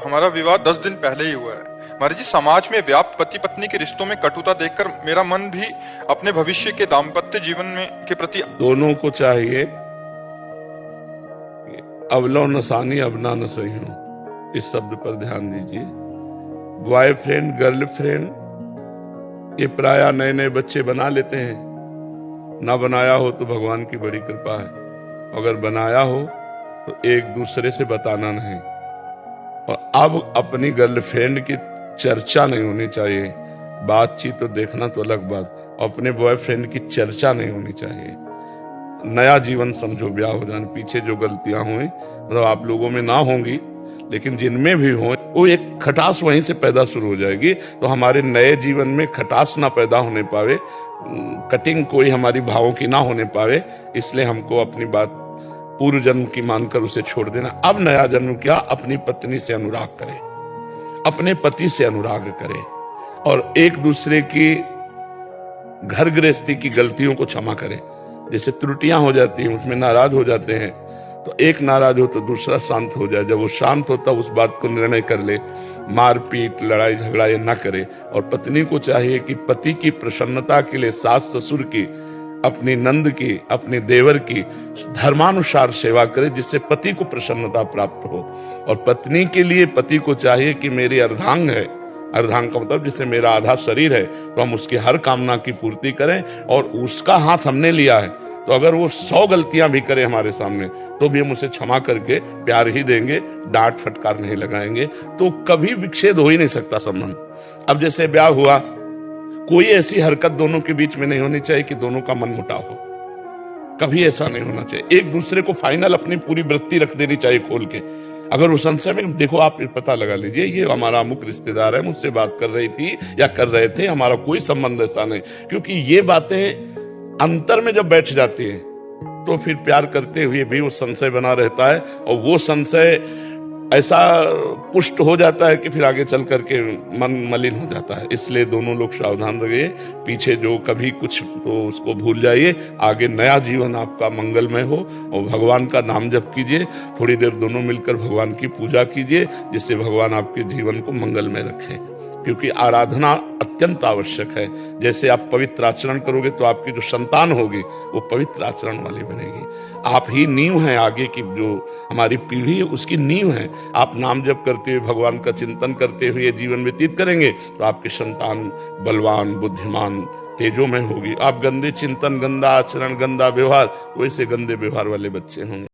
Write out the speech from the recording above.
हमारा विवाह 10 दिन पहले ही हुआ है। महाराज जी, समाज में व्याप्त पति पत्नी के रिश्तों में कटुता देखकर मेरा मन भी अपने भविष्य के दाम्पत्य जीवन में के प्रति दोनों को चाहिए अवलो नसानी अबना न सही हो, इस शब्द पर ध्यान दीजिए। बॉयफ्रेंड गर्लफ्रेंड ये प्राय नए नए बच्चे बना लेते हैं, ना बनाया हो तो भगवान की बड़ी कृपा है, अगर बनाया हो तो एक दूसरे से बताना नहीं। और अब अपनी गर्लफ्रेंड की चर्चा नहीं होनी चाहिए, बातचीत तो देखना तो अलग बात, अपने बॉयफ्रेंड की चर्चा नहीं होनी चाहिए। नया जीवन समझो ब्याह हो जाने, पीछे जो गलतियां हुई मतलब आप लोगों में ना होंगी, लेकिन जिनमें भी हो वो एक खटास वहीं से पैदा शुरू हो जाएगी। तो हमारे नए जीवन में खटास ना पैदा होने पावे, कटिंग कोई हमारी भावों की ना होने पावे, इसलिए हमको अपनी बात पूर्व जन्म की मानकर उसे छोड़ देना। अब नया जन्म क्या, अपनी पत्नी से अनुराग करे, अपने पति से अनुराग करे और एक दूसरे की घर गृहस्थी की गलतियों को क्षमा करे। जैसे त्रुटियां हो जाती हैं उसमें नाराज हो जाते हैं, तो एक नाराज हो तो दूसरा शांत हो जाए, जब वो शांत होता उस बात को निर्णय कर ले, मारपीट लड़ाई झगड़ा ये ना करे। और पत्नी को चाहिए कि पति की प्रसन्नता के लिए सास ससुर की, अपनी नंद की, अपने देवर की धर्मानुसार सेवा करे, जिससे पति को प्रसन्नता प्राप्त हो। और पत्नी के लिए पति को चाहिए कि मेरी अर्धांग है, अर्धांग का मतलब जिससे मेरा आधा शरीर है, तो हम उसकी हर कामना की पूर्ति करें। और उसका हाथ हमने लिया है तो अगर वो 100 गलतियां भी करे हमारे सामने तो भी हम उसे क्षमा करके प्यार ही देंगे, डांट फटकार नहीं लगाएंगे, तो कभी विच्छेद हो ही नहीं सकता संबंध। अब जैसे ब्याह हुआ, कोई ऐसी हरकत दोनों के बीच में नहीं होनी चाहिए कि दोनों का मन मुटाव हो, कभी ऐसा नहीं होना चाहिए। एक दूसरे को फाइनल अपनी पूरी वृत्ति रख देनी चाहिए खोल के। अगर वो संशय में, देखो आप पता लगा लीजिए ये हमारा अमुक रिश्तेदार है, मुझसे बात कर रही थी या कर रहे थे, हमारा कोई संबंध ऐसा नहीं। क्योंकि ये बातें अंतर में जब बैठ जाती है तो फिर प्यार करते हुए भी वो संशय बना रहता है, और वो संशय ऐसा पुष्ट हो जाता है कि फिर आगे चल करके मन मलिन हो जाता है। इसलिए दोनों लोग सावधान रहिए, पीछे जो कभी कुछ तो उसको भूल जाइए, आगे नया जीवन आपका मंगलमय हो। और भगवान का नाम जप कीजिए, थोड़ी देर दोनों मिलकर भगवान की पूजा कीजिए, जिससे भगवान आपके जीवन को मंगलमय रखें। क्योंकि आराधना अत्यंत आवश्यक है। जैसे आप पवित्र आचरण करोगे तो आपकी जो संतान होगी वो पवित्र आचरण वाली बनेगी। आप ही नींव हैं, आगे की जो हमारी पीढ़ी है उसकी नींव है। आप नाम जप करते हुए, भगवान का चिंतन करते हुए जीवन व्यतीत करेंगे तो आपकी संतान बलवान, बुद्धिमान, तेजोमय होगी। आप गंदे चिंतन, गंदा आचरण, गंदा व्यवहार, वैसे गंदे व्यवहार वाले बच्चे होंगे।